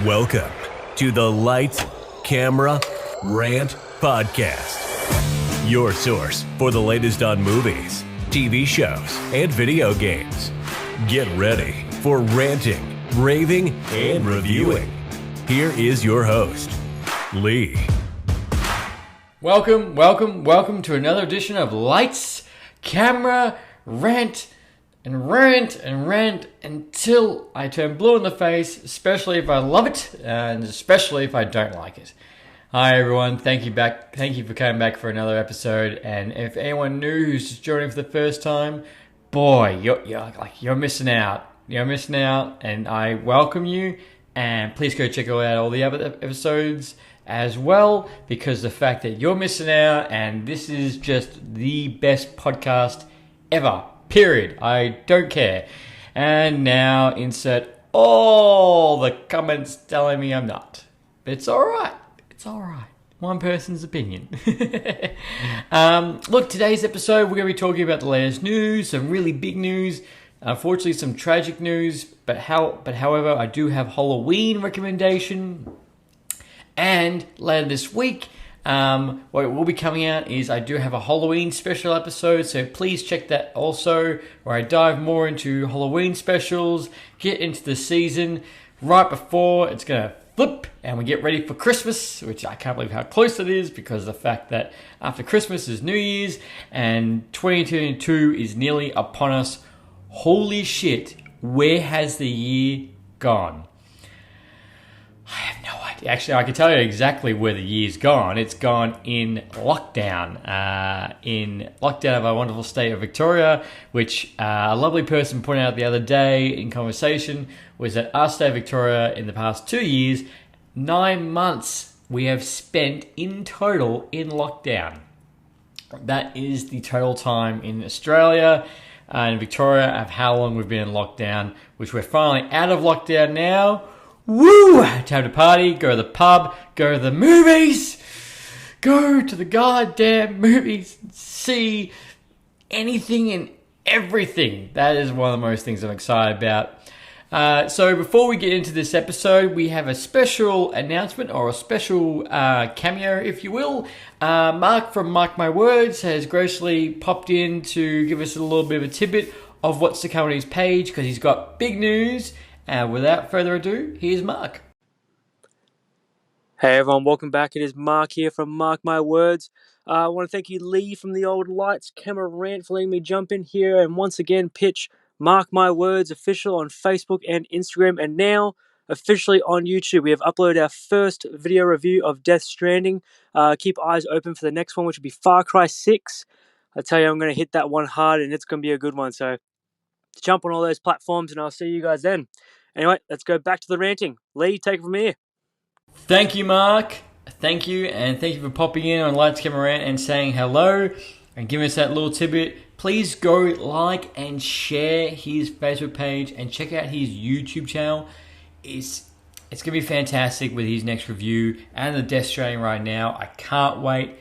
Welcome to the Lights, Camera, Rant Podcast. Your source for the latest on movies, TV shows, and video games. Get ready for ranting, raving, and reviewing. Here is your host, Lee. Welcome to another edition of Lights, Camera, Rant until I turn blue in the face, especially if I love it and especially if I don't like it. Hi everyone, thank you for coming back for another episode. And if anyone new who's just joining for the first time, boy, you're missing out. You're missing out, and I welcome you. And please go check out all the other episodes as well, because the fact that you're missing out, and this is just the best podcast ever. Period. I don't care. And now insert all the comments telling me I'm not. But it's alright. It's alright. One person's opinion. Look, today's episode, we're going to be talking about the latest news, some really big news. Unfortunately, some tragic news. But however, I do have Halloween recommendation. And later this week, what will be coming out is I do have a Halloween special episode, so please check that also, where I dive more into Halloween specials, get into the season right before it's going to flip and we get ready for Christmas, which I can't believe how close it is because of the fact that after Christmas is New Year's and 2022 is nearly upon us. Holy shit, where has the year gone? I have no idea. Actually, I can tell you exactly where the year's gone. It's gone in lockdown. In lockdown of our wonderful state of Victoria, which a lovely person pointed out the other day in conversation, was that our state of Victoria in the past 2 years, 9 months we have spent in total in lockdown. That is the total time in Australia and Victoria of how long we've been in lockdown, which we're finally out of lockdown now. Woo! Time to party, go to the pub, go to the movies, go to the goddamn movies, see anything and everything. That is one of the most things I'm excited about. So before we get into this episode, we have a special announcement or a special cameo, if you will. Mark from Mark My Words has graciously popped in to give us a little bit of a tidbit of what's to come on his page because he's got big news. Without further ado, here's Mark. Hey everyone, welcome back. It is Mark here from Mark My Words. I want to thank you, Lee, from the old Lights, Camera, Rant, for letting me jump in here and once again pitch Mark My Words official on Facebook and Instagram, and now officially on YouTube. We have uploaded our first video review of Death Stranding. Keep eyes open for the next one, which will be Far Cry 6. I tell you, I'm going to hit that one hard and it's going to be a good one. So jump on all those platforms and I'll see you guys then. Anyway, let's go back to the ranting. Lee, take it from here. Thank you, Mark. Thank you, and thank you for popping in on Lights, Camera, Rant and saying hello and giving us that little tidbit. Please go like and share his Facebook page and check out his YouTube channel. It's going to be fantastic with his next review and the Death Stranding right now. I can't wait.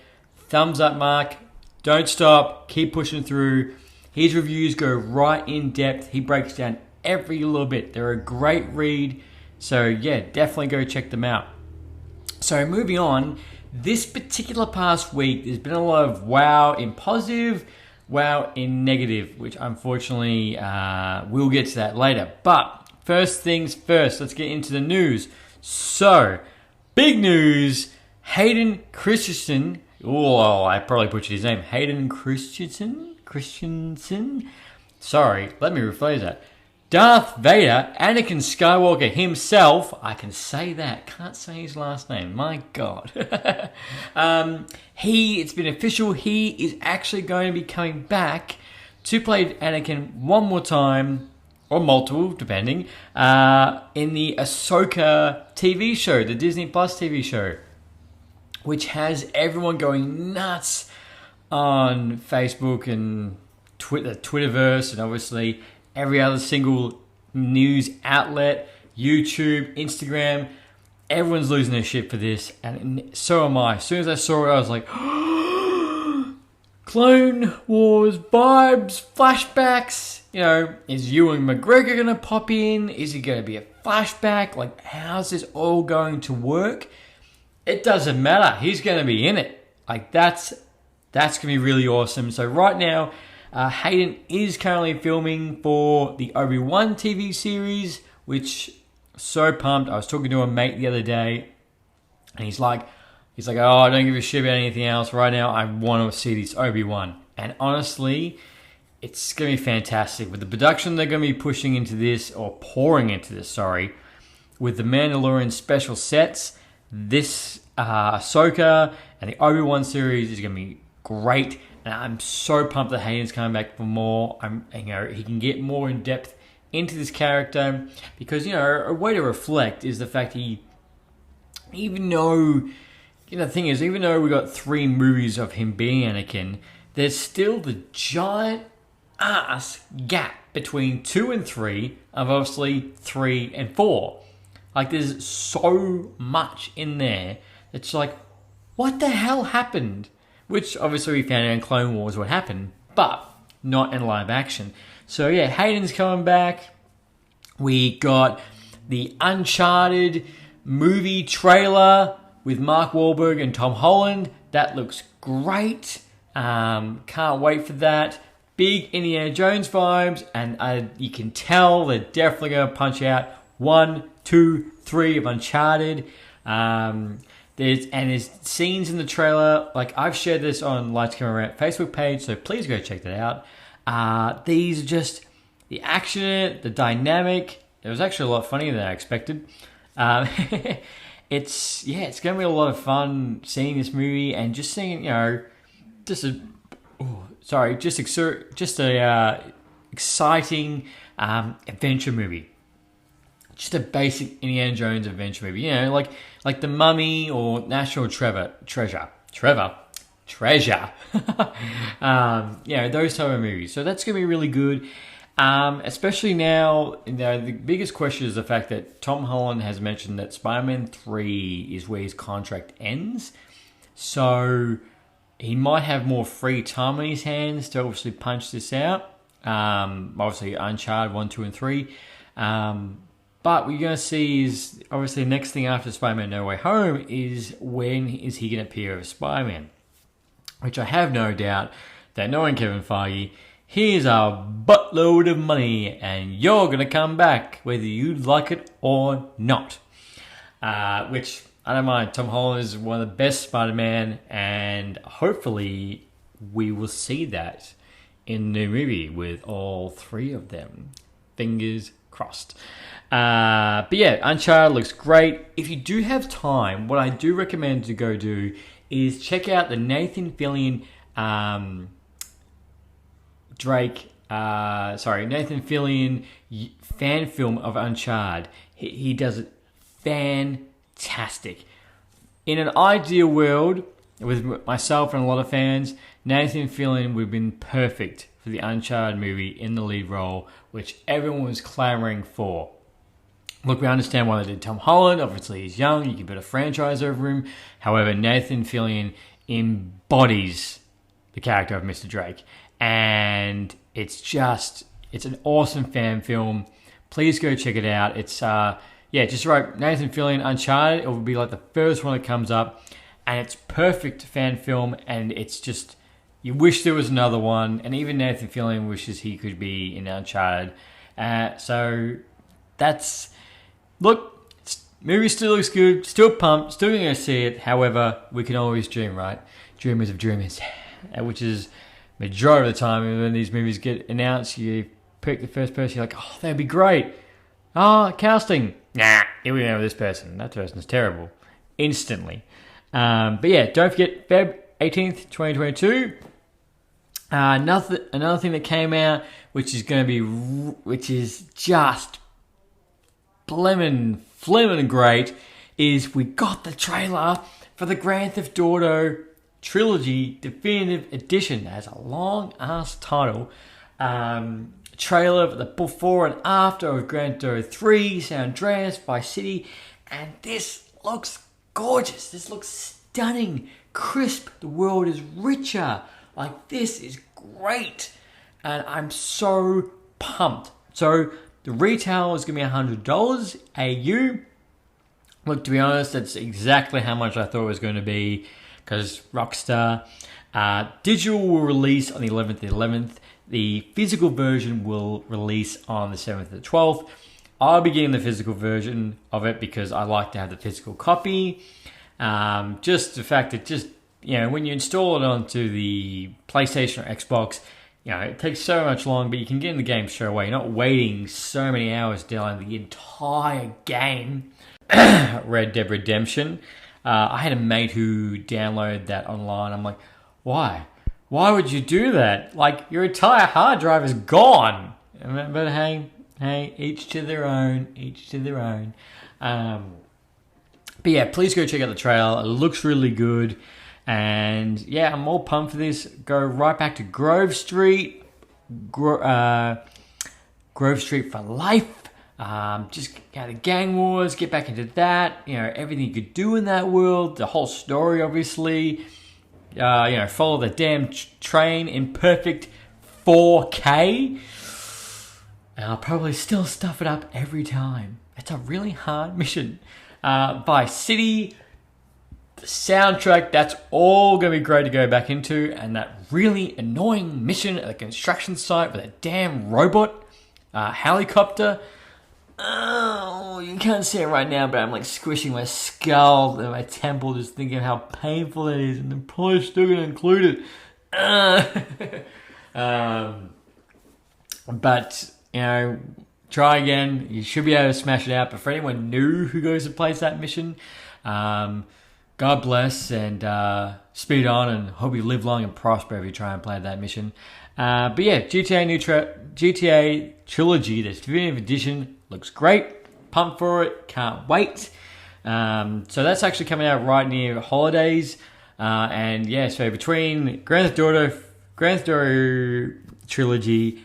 Thumbs up, Mark. Don't stop. Keep pushing through. His reviews go right in depth. He breaks down every little bit. They're a great read. So yeah, definitely go check them out. So moving on, this particular past week, there's been a lot of wow in positive, wow in negative, which unfortunately we'll get to that later. But first things first, let's get into the news. So, big news, Hayden Christensen. Oh, I probably butchered his name. Hayden Christensen. Sorry, let me rephrase that. Darth Vader, Anakin Skywalker himself. I can say that. Can't say his last name. My God. It's been official. He is actually going to be coming back to play Anakin one more time, or multiple, depending, in the Ahsoka TV show, the Disney Plus TV show, which has everyone going nuts on Facebook and Twitterverse, and obviously every other single news outlet, YouTube, Instagram. Everyone's losing their shit for this, and so am I. As soon as I saw it, I was like, Clone Wars vibes, flashbacks. You know, is Ewan McGregor going to pop in? Is he going to be a flashback. Like, how's this all going to work? It doesn't matter. He's going to be in it. Like, that's going to be really awesome. So right now, Hayden is currently filming for the Obi-Wan TV series, which so pumped. I was talking to a mate the other day, and he's like, oh, I don't give a shit about anything else right now. I want to see this Obi-Wan. And honestly, it's going to be fantastic. With the production they're going to be pushing into this, or pouring into this, sorry, with the Mandalorian special sets, this Ahsoka and the Obi-Wan series is going to be great. And I'm so pumped that Hayden's coming back for more. He can get more in depth into this character, because a way to reflect is the fact even though the thing is, even though we got 3 movies of him being Anakin, there's still the giant ass gap between 2 and 3 of obviously 3 and 4. Like, there's so much in there. It's like, what the hell happened? Which obviously we found out in Clone Wars what happened, but not in live action. So yeah, Hayden's coming back. We got the Uncharted movie trailer with Mark Wahlberg and Tom Holland. That looks great. Can't wait for that. Big Indiana Jones vibes, and you can tell they're definitely going to punch out 1, 2, 3 of Uncharted. There's scenes in the trailer. Like, I've shared this on Lights Camera Rant Facebook page, so please go check that out. These are just the action in it, the dynamic. It was actually a lot funnier than I expected. It's going to be a lot of fun seeing this movie and just seeing, just a exciting adventure movie. Just a basic Indiana Jones adventure movie, like The Mummy or National Treasure. Those type of movies. So that's going to be really good. Especially now, the biggest question is the fact that Tom Holland has mentioned that Spider-Man 3 is where his contract ends. So he might have more free time on his hands to obviously punch this out. Obviously Uncharted 1, 2, and 3. But what you're going to see is, obviously, the next thing after Spider-Man No Way Home is, when is he going to appear as Spider-Man? Which I have no doubt that, knowing Kevin Feige, here's a buttload of money and you're going to come back whether you like it or not. Which, I don't mind. Tom Holland is one of the best Spider-Man, and hopefully we will see that in the movie with all 3 of them. Fingers crossed. But yeah, Uncharted looks great. If you do have time, what I do recommend to go do is check out the Nathan Fillion Nathan Fillion fan film of Uncharted. He does it fantastic. In an ideal world, with myself and a lot of fans, Nathan Fillion would have been perfect for the Uncharted movie in the lead role, which everyone was clamoring for. Look, we understand why they did Tom Holland. Obviously, he's young. You can build a franchise over him. However, Nathan Fillion embodies the character of Mr. Drake. And it's an awesome fan film. Please go check it out. It's, just write Nathan Fillion Uncharted. It will be like the first one that comes up. And it's perfect fan film. And it's just, you wish there was another one. And even Nathan Fillion wishes he could be in Uncharted. So that's... Look, movie still looks good, still pumped, still going to see it. However, we can always dream, right? Dreamers of dreamers. Which is majority of the time when these movies get announced, you pick the first person, you're like, oh, that'd be great. Oh, casting. Nah, here we go with this person. That person's terrible. Instantly. But yeah, don't forget, Feb 18th, 2022. Another thing that came out, which is just fleming great, is we got the trailer for the Grand Theft Auto Trilogy Definitive Edition. That has a long ass title. Trailer for the before and after of Grand Theft Auto 3, San Andreas, Vice City, and this looks gorgeous. This looks stunning, crisp. The world is richer. Like, this is great, and I'm so pumped. So The retail is going to be $100 AU. Look, to be honest, that's exactly how much I thought it was going to be, because Rockstar. Digital will release on the 11th of the 11th. The physical version will release on the 7th of the 12th. I'll be getting the physical version of it because I like to have the physical copy. Just the fact that when you install it onto the PlayStation or Xbox, it takes so much long, but you can get in the game straight away. You're not waiting so many hours down the entire game. Red Dead Redemption. I had a mate who downloaded that online. I'm like, why? Why would you do that? Like, your entire hard drive is gone. But hey, each to their own. But yeah, please go check out the trailer. It looks really good. And yeah, I'm all pumped for this. Go right back to Grove Street. Grove Street for life. Just the gang wars, get back into that. Everything you could do in that world. The whole story, obviously. Follow the damn train in perfect 4K. And I'll probably still stuff it up every time. It's a really hard mission. Vice City, the soundtrack, that's all going to be great to go back into. And that really annoying mission at the construction site with a damn robot helicopter. Oh, you can't see it right now, but I'm like squishing my skull and my temple just thinking of how painful it is, and the police still going to include it. But, try again. You should be able to smash it out. But for anyone new who goes and plays that mission, God bless and speed on, and hope you live long and prosper if you try and play that mission. But yeah, GTA Trilogy, the Definitive Edition, looks great. Pumped for it. Can't wait. So that's actually coming out right near holidays. And yeah, so between Grand Theft Auto Trilogy,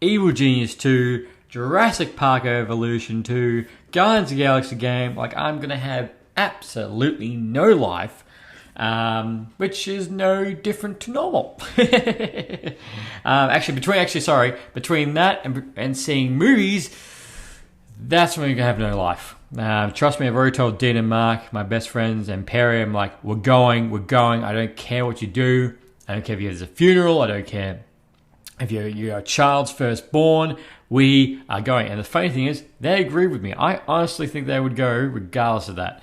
Evil Genius 2, Jurassic Park Evolution 2, Guardians of the Galaxy game, I'm going to have absolutely no life. Which is no different to normal. Between that and seeing movies, that's when you're going to have no life. Trust me, I've already told Dean and Mark, my best friends, and Perry, I'm like, we're going. I don't care what you do. I don't care if there's a funeral. I don't care if you're a child's firstborn. We are going. And the funny thing is, they agree with me. I honestly think they would go regardless of that.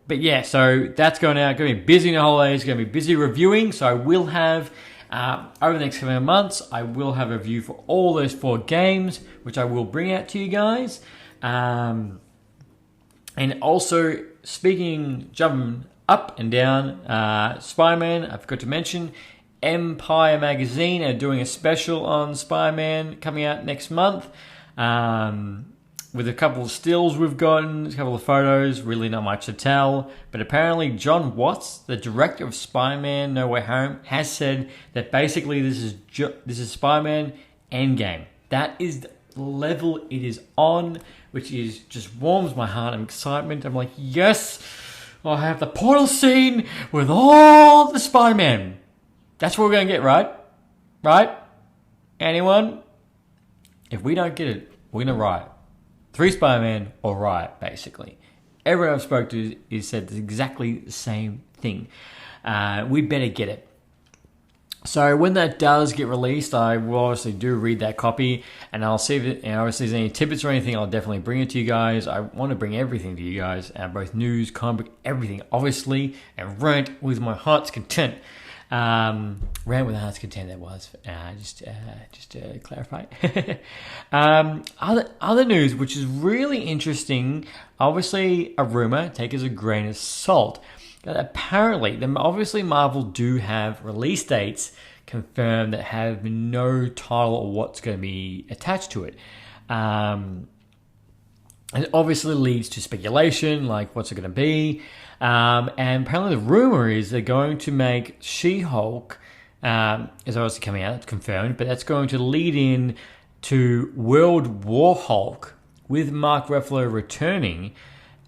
But yeah, so that's going out. Going to be busy in the holidays. Going to be busy reviewing. So I will have, over the next couple of months, I will have a review for all those 4 games, which I will bring out to you guys. And also, jumping up and down, Spider-Man, I forgot to mention, Empire Magazine are doing a special on Spider-Man coming out next month. With a couple of stills we've gotten, a couple of photos, really not much to tell. But apparently John Watts, the director of Spider-Man No Way Home, has said that basically this is Spider-Man Endgame. That is the level it is on, which is just warms my heart and excitement. I'm like, yes, I have the portal scene with all the Spider-Man. That's what we're going to get, right? Right? Anyone? If we don't get it, we're going to riot. 3 Spider-Man or riot, basically. Everyone I've spoke to is said exactly the same thing. We better get it. So when that does get released, I will obviously do read that copy, and I'll see if obviously there's any tidbits or anything. I'll definitely bring it to you guys. I want to bring everything to you guys, both news, comic, everything, obviously, and rant with my heart's content. Rant with a heart's content, that was, just to clarify. Other news, which is really interesting, obviously a rumor, take as a grain of salt, that apparently, obviously Marvel do have release dates confirmed that have no title or what's going to be attached to it. And it obviously leads to speculation, like what's it going to be. And apparently the rumor is they're going to make She-Hulk, is obviously coming out, it's confirmed, but that's going to lead in to World War Hulk with Mark Ruffalo returning.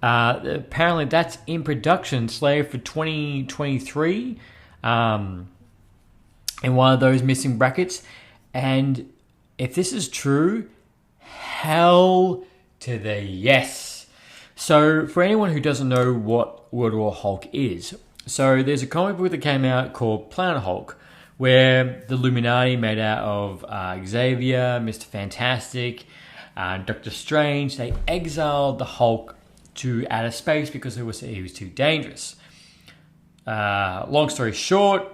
Apparently that's in production, slated for 2023, in one of those missing brackets. And if this is true, hell to the yes. So for anyone who doesn't know what World War Hulk is, so there's a comic book that came out called Planet Hulk, where the Illuminati made out of Xavier, Mr. Fantastic, Doctor Strange, they exiled the Hulk to outer space because he was too dangerous. Long story short,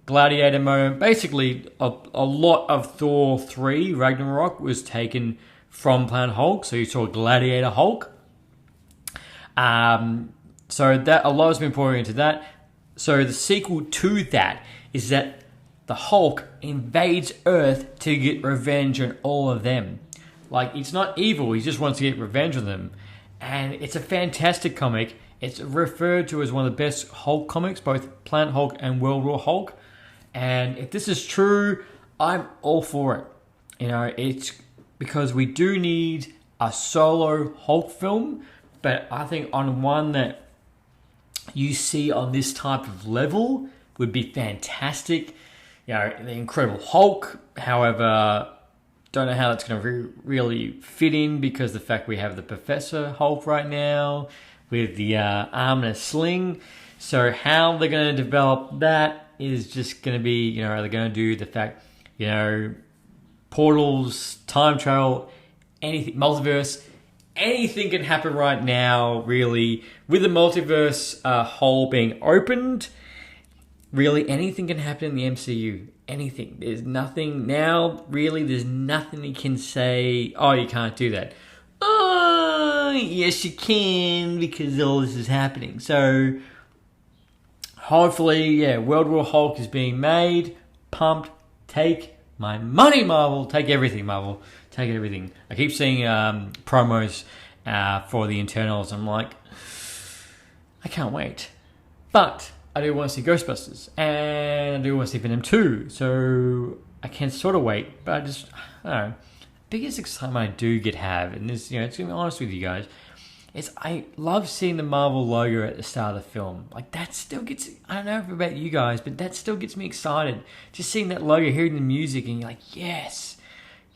Gladiator moment. Basically, a lot of Thor 3 Ragnarok was taken from Planet Hulk, so you saw Gladiator Hulk. So that a lot has been pouring into that. So the sequel to that is that the Hulk invades Earth to get revenge on all of them. Like, it's not evil, he just wants to get revenge on them. And it's a fantastic comic. It's referred to as one of the best Hulk comics, both Planet Hulk and World War Hulk. And if this is true, I'm all for it. You know, it's because we do need a solo Hulk film, but I think on one that you see on this type of level would be fantastic. You know, the Incredible Hulk, however, don't know how that's going to really fit in because the fact we have the Professor Hulk right now with the arm and a sling. So how they're going to develop that is just going to be, you know, are they going to do the fact, you know, portals, time travel, anything, multiverse, anything can happen right now, really. With the multiverse hole being opened, really anything can happen in the MCU. Anything. There's nothing now, really, there's nothing you can say, oh, you can't do that. Oh, yes you can, because all this is happening. So, hopefully, yeah, World War Hulk is being made. Pumped. Take my money, Marvel. Take everything, Marvel. Take everything. I keep seeing promos for the Internals. I'm like, I can't wait. But I do want to see Ghostbusters, and I do want to see Venom 2, so I can sort of wait, but I don't know. Biggest excitement I do have, and this, you know, it's gonna be honest with you guys, is I love seeing the Marvel logo at the start of the film. Like, that still gets, I don't know about you guys, but that still gets me excited. Just seeing that logo, hearing the music, and you're like, yes,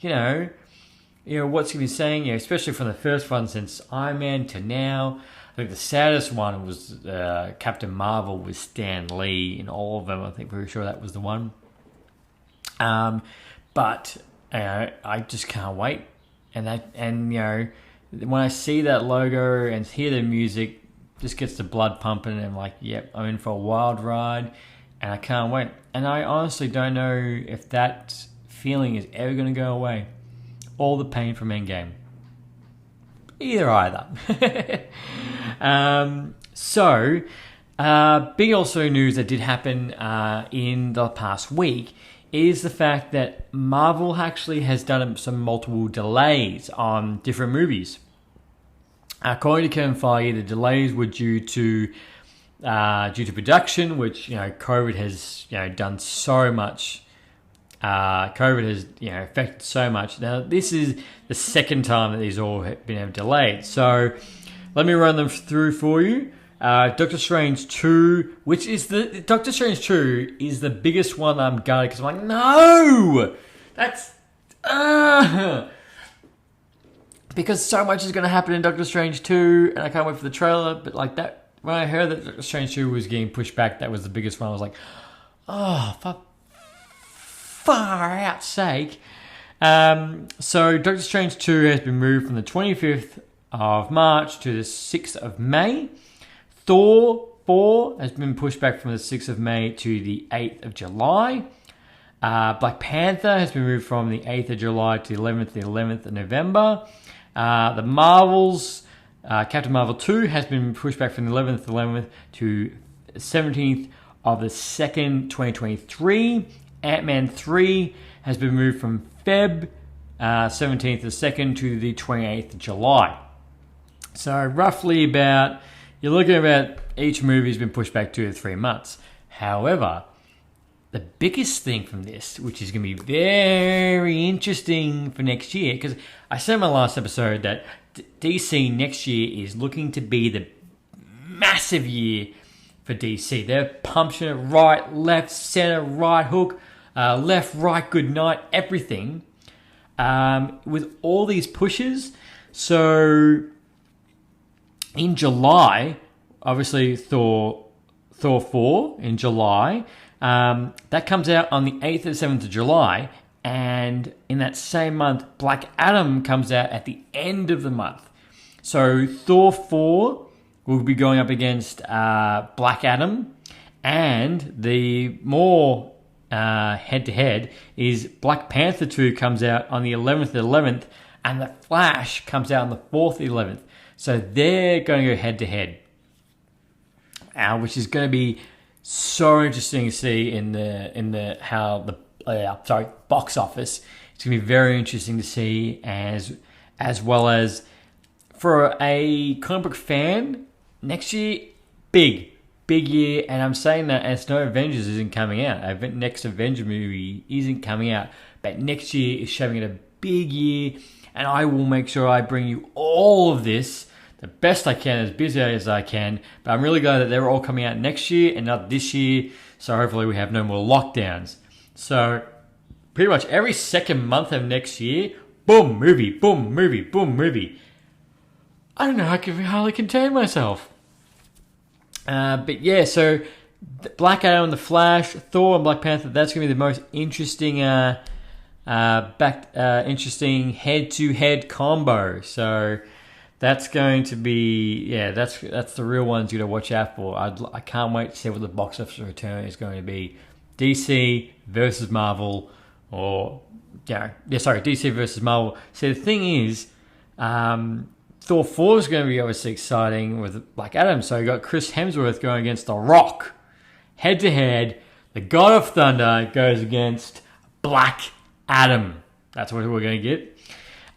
you know what's gonna be saying, you know, especially from the first one since Iron Man to now. I think the saddest one was Captain Marvel with Stan Lee in all of them. I think pretty sure that was the one. But I just can't wait. And you know, when I see that logo and hear the music, just gets the blood pumping, and I'm like, yep, I'm in for a wild ride, and I can't wait. And I honestly don't know if that feeling is ever going to go away. All the pain from Endgame. Either. So, big also news that did happen in the past week is the fact that Marvel actually has done some multiple delays on different movies. According to Kevin Feige, the delays were due to production, which, you know, COVID has, you know, done so much. COVID has, you know, affected so much. Now, this is the second time that these all have been delayed. So, let me run them through for you. Doctor Strange 2, which is Doctor Strange 2 is the biggest one I'm gutted because I'm like, no! That's... because so much is going to happen in Doctor Strange 2, and I can't wait for the trailer, but like that, when I heard that Doctor Strange 2 was getting pushed back, that was the biggest one. I was like, oh, for far out sake. So Doctor Strange 2 has been moved from the 25th of March to the 6th of May. Thor 4 has been pushed back from the 6th of May to the 8th of July. Black Panther has been moved from the 8th of July to the 11th of November. The Marvels, Captain Marvel 2 has been pushed back from the 11th to 17th of the 2nd, 2023. Ant-Man 3 has been moved from Feb 17th of the 2nd to the 28th of July. So roughly about, you're looking about each movie's been pushed back 2 to 3 months. However, the biggest thing from this, which is going to be very interesting for next year, because I said in my last episode that DC next year is looking to be the massive year for DC. They're pumping it right, left, center, right hook, left, right, good night, everything. with all these pushes. So in July, obviously Thor 4 in July, that comes out on the 8th and 7th of July. And in that same month, Black Adam comes out at the end of the month. So Thor 4 will be going up against Black Adam. And the more head-to-head is Black Panther 2 comes out on the 11th and 11th. And The Flash comes out on the 4th and 11th. So they're going to go head-to-head. Which is going to be so interesting to see in the box office. It's going to be very interesting to see as well as for a comic book fan. Next year, big year, and I'm saying that as no Avengers isn't coming out. Next Avenger movie isn't coming out, but next year is showing it a big year, and I will make sure I bring you all of this the best I can, as busy as I can. But I'm really glad that they're all coming out next year and not this year. So hopefully we have no more lockdowns. So pretty much every second month of next year, boom, movie, boom, movie, boom, movie. I don't know, I can hardly contain myself. But yeah, so Black Adam, The Flash, Thor, and Black Panther, that's going to be the most interesting interesting head-to-head combo. So that's going to be, that's the real ones you got to watch out for. I can't wait to see what the box office return is going to be. DC versus Marvel, DC versus Marvel. So the thing is, Thor 4 is going to be obviously exciting with Black Adam. So you got Chris Hemsworth going against The Rock. Head to head, the God of Thunder goes against Black Adam. That's what we're going to get.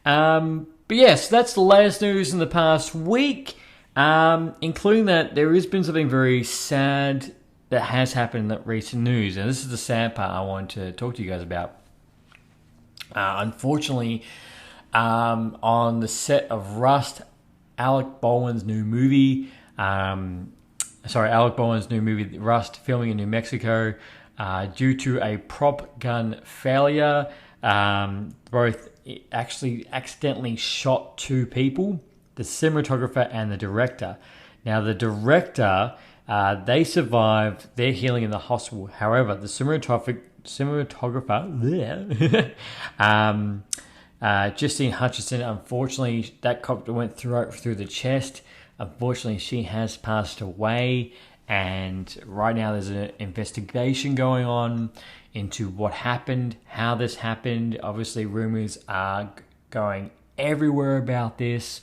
But yes, that's the latest news in the past week, including that there has been something very sad that has happened in that recent news. And this is the sad part I want to talk to you guys about. Unfortunately, on the set of Rust, Alec Baldwin's new movie, Rust, filming in New Mexico, due to a prop gun failure, both actually accidentally shot two people, the cinematographer and the director. Now, the director, they survived. They're healing in the hospital. However, the cinematographer, Justine Hutchinson, unfortunately, that cop went through the chest. Unfortunately, she has passed away, and right now there's an investigation going on into what happened, how this happened. Obviously, rumors are going everywhere about this,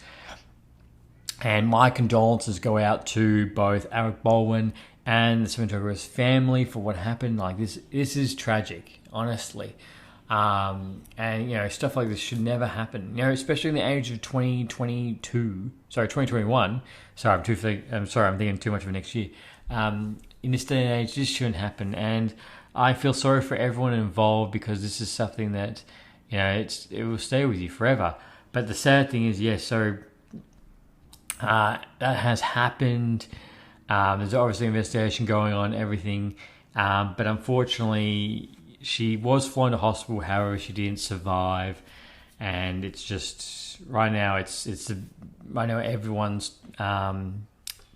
and my condolences go out to both Alec Baldwin and the cinematographer's family for what happened. Like, this is tragic, honestly. And stuff like this should never happen, especially in the age of 2021. I'm thinking too much of next year. In this day and age, this shouldn't happen, and I feel sorry for everyone involved, because this is something that it will stay with you forever. But the sad thing is, that has happened. There's obviously an investigation going on, everything, but unfortunately, she was flown to hospital. However, she didn't survive, and it's just right now. I know everyone's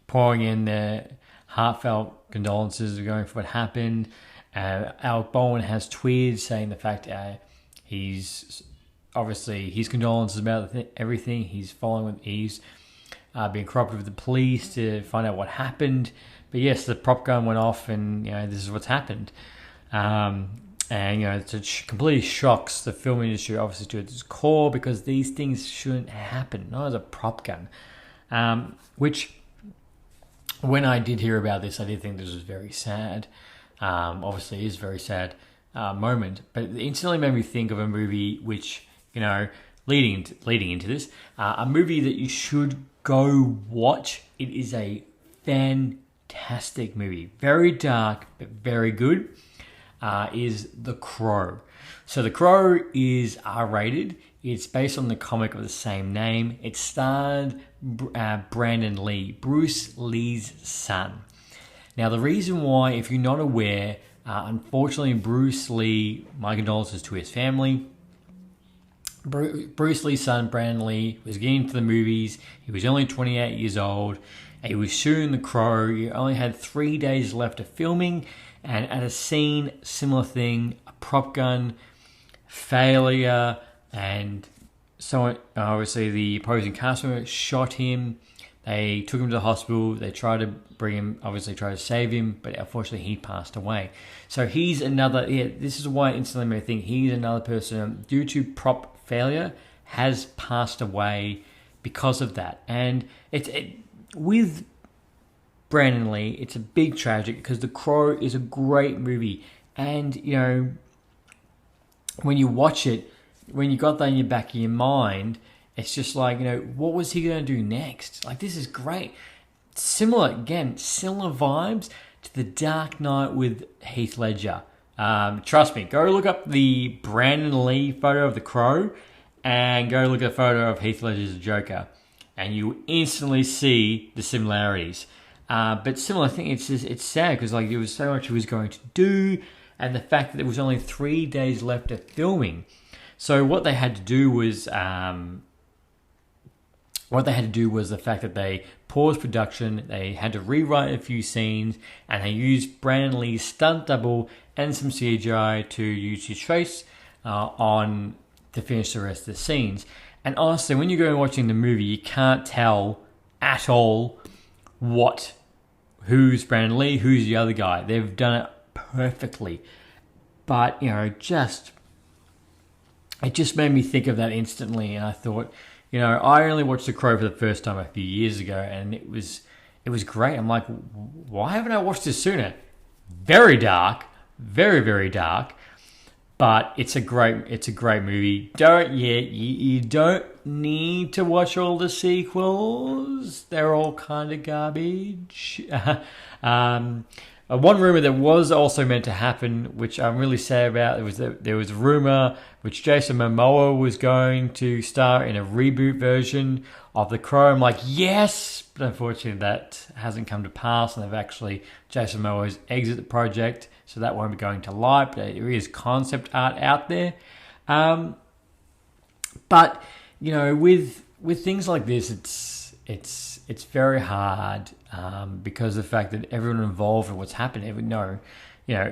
pouring in their heartfelt condolences, going for what happened. Alec Baldwin has tweeted saying the fact he's obviously his condolences about everything. He's he's being cooperative with the police to find out what happened. But yes, the prop gun went off, and this is what's happened. It completely shocks the film industry, obviously, to its core, because these things shouldn't happen. Not as a prop gun. Which, when I did hear about this, I did think this was very sad. Obviously, it is a very sad moment. But it instantly made me think of a movie which, leading into this, a movie that you should go watch. It is a fantastic movie. Very dark, but very good. Is The Crow. So The Crow is R-rated. It's based on the comic of the same name. It starred Brandon Lee, Bruce Lee's son. Now, the reason why, if you're not aware, unfortunately, Bruce Lee, my condolences to his family. Bruce Lee's son, Brandon Lee, was getting into the movies. He was only 28 years old. He was shooting The Crow. He only had 3 days left of filming. And at a scene, similar thing, a prop gun, failure, and someone, obviously the opposing cast member shot him. They took him to the hospital. They tried to bring him, obviously tried to save him, but unfortunately he passed away. So he's another, this is why instantly made me think he's another person, due to prop failure, has passed away because of that. And with Brandon Lee, it's a big tragic because The Crow is a great movie. And, when you watch it, when you got that in your back of your mind, it's just like, what was he going to do next? Like, this is great. Similar vibes to The Dark Knight with Heath Ledger. Trust me, go look up the Brandon Lee photo of The Crow and go look at a photo of Heath Ledger's Joker, and you instantly see the similarities. But similar thing, it's sad because like there was so much he was going to do, and the fact that there was only 3 days left of filming. So what they had to do was the fact that they paused production, they had to rewrite a few scenes, and they used Brandon Lee's stunt double and some CGI to use his face on to finish the rest of the scenes. And honestly, when you go and watching the movie, you can't tell at all who's Brandon Lee, who's the other guy. They've done it perfectly. But, it just made me think of that instantly, and I thought, I only watched The Crow for the first time a few years ago, and it was great. I'm like, why haven't I watched this sooner? Very dark, very, very dark, but it's a great movie. You don't need to watch all the sequels. They're all kind of garbage. One rumor that was also meant to happen, which I'm really sad about, there was a rumor which Jason Momoa was going to star in a reboot version of The Crow. I'm like, yes, but unfortunately that hasn't come to pass, and Jason Momoa's exited the project, so that won't be going to light. But there is concept art out there. But with things like this, it's very hard because of the fact that everyone involved in what's happened, it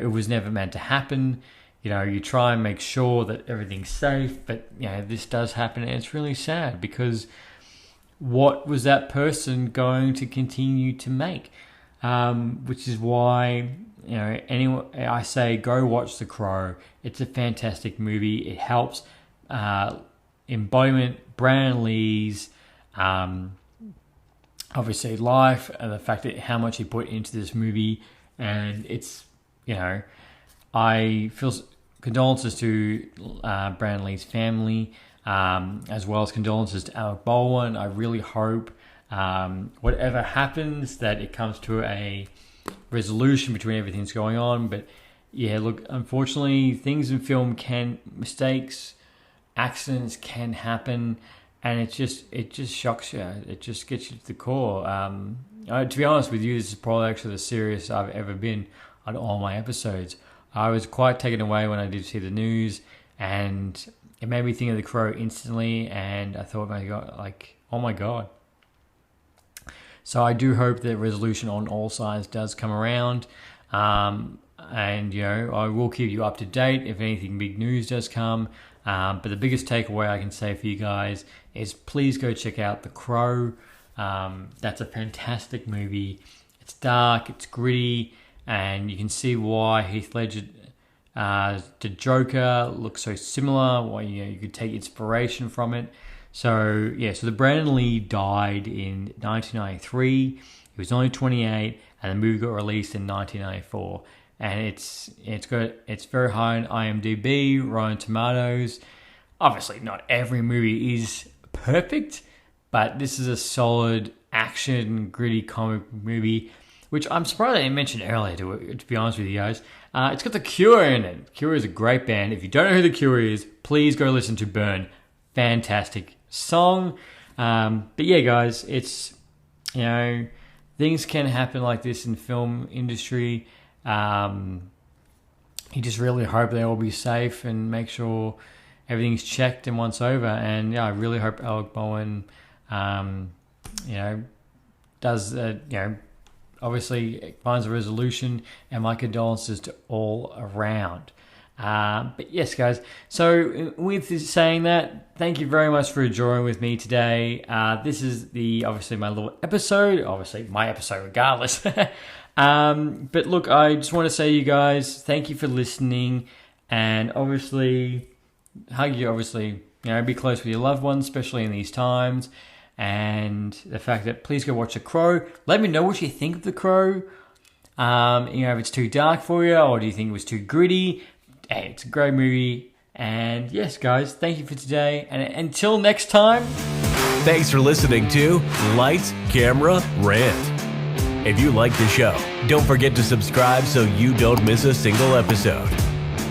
was never meant to happen. You try and make sure that everything's safe, but this does happen, and it's really sad because what was that person going to continue to make? Which is why I say go watch The Crow. It's a fantastic movie. It helps embodiment Brandon Lee's obviously life, and the fact that how much he put into this movie, and it's I feel condolences to Brandon Lee's family, as well as condolences to Alec Baldwin. I really hope whatever happens that it comes to a resolution between everything that's going on. But look, unfortunately, things in film mistakes, accidents can happen. And it just shocks you. It just gets you to the core. To be honest with you, this is probably actually the serious I've ever been on all my episodes. I was quite taken away when I did see the news, and it made me think of The Crow instantly. And I thought, oh my god. So I do hope that resolution on all sides does come around. And I will keep you up to date if anything big news does come. But the biggest takeaway I can say for you guys is please go check out The Crow. That's a fantastic movie. It's dark, it's gritty, and you can see why Heath Ledger, the Joker, looks so similar. Why you could take inspiration from it. So the Brandon Lee died in 1993. He was only 28, and the movie got released in 1994. And it's very high on IMDb, Rotten Tomatoes. Obviously, not every movie is perfect, but this is a solid action, gritty comic movie, which I'm surprised I didn't mention earlier, to be honest with you guys. It's got The Cure in it. Cure is a great band. If you don't know who The Cure is, please go listen to Burn. Fantastic song. But guys, it's, things can happen like this in film industry. You just really hope they all be safe and make sure everything's checked and once over. And yeah, I really hope Alec Baldwin, does obviously finds a resolution, and my condolences to all around. But yes, guys, so with saying that, thank you very much for joining with me today. This is obviously my little episode, obviously my episode regardless. But look, I just want to say, you guys, thank you for listening, and obviously be close with your loved ones, especially in these times. And the fact that, please go watch The Crow. Let me know what you think of The Crow. If it's too dark for you, or do you think it was too gritty? Hey, it's a great movie. And yes, guys, thank you for today. And until next time. Thanks for listening to Lights, Camera, Rant. If you like the show, don't forget to subscribe so you don't miss a single episode.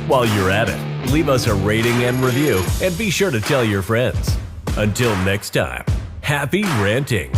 While you're at it, leave us a rating and review, and be sure to tell your friends. Until next time, happy ranting.